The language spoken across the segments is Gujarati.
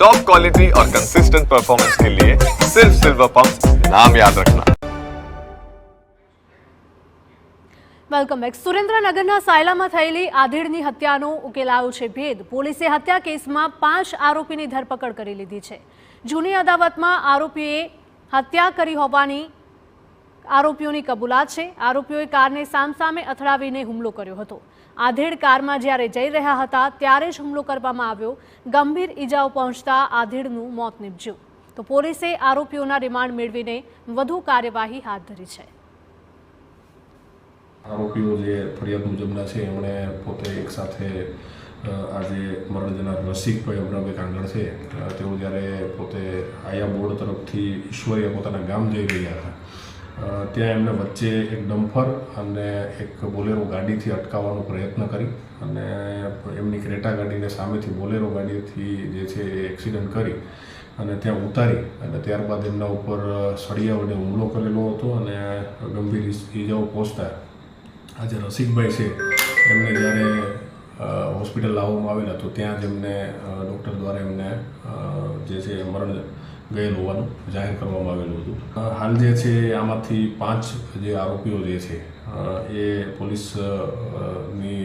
टॉप क्वालिटी और कंसिस्टेंट परफॉर्मेंस के लिए सिर्फ सिल्वर पंप नाम याद रखना। Welcome back. સુરેન્દ્રનગરના સાયલામાં થયેલી આધેડની હત્યાનો ઉકેલાયો છે ભેદ। પોલીસે હત્યા કેસમાં 5 આરોપીની ધરપકડ કરી લીધી છે। જૂની અદાવતમાં આરોપીએ હત્યા કરી હોવાની આરોપીઓની કબૂલાત છે। આરોપીઓએ કારને સામસામે અથડાવીને હુમલો કર્યો હતો। આધેડ કારમાં જ્યારે જઈ રહ્યા હતા ત્યારે જ હુમલો કરવામાં આવ્યો। ગંભીર ઈજાઓ પહોંચતા આધેડનું મોત નીપજ્યું। તો પોલીસે આરોપીઓના રિમાન્ડ મેળવીને વધુ કાર્યવાહી હાથ ધરી છે। આરોપીઓ જે ફરિયાદ મુજબના છે એમણે પોતે એક સાથે આજે મરણ જનાર રસિકભાઈ અમરાભાઈ કાંગડ છે તેઓ જ્યારે પોતે આયા બોર્ડ તરફથી ઈશ્વરીય પોતાના ગામ જઈ રહ્યા હતા ત્યાં એમને વચ્ચે એક ડમ્ફર અને એક બોલેરો ગાડીથી અટકાવવાનો પ્રયત્ન કરી અને એમની ક્રેટા ગાડીને સામેથી બોલેરો ગાડીથી જે છે એ એક્સિડન્ટ કરી અને ત્યાં ઉતારી અને ત્યારબાદ એમના ઉપર સળિયા વડે હુમલો કરેલો હતો અને ગંભીર ઈજાઓ પહોંચતા આજે રસિકભાઈ છે એમને જ્યારે હોસ્પિટલ લાવવામાં આવેલા તો ત્યાં જ એમને ડૉક્ટર દ્વારા એમને જે છે મરણ ગયેલ હોવાનું જાહેર કરવામાં આવેલું હતું। હાલ જે છે આમાંથી 5 જે આરોપીઓ જે છે એ પોલીસની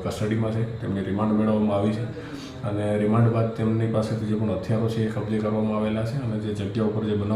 કસ્ટડીમાં છે, તેમની રિમાન્ડ મેળવવામાં આવી છે અને રિમાન્ડ બાદ તેમની પાસેથી જે પણ હથિયારો છે એ કબજે કરવામાં આવેલા છે અને જે જગ્યા ઉપર જે બનાવ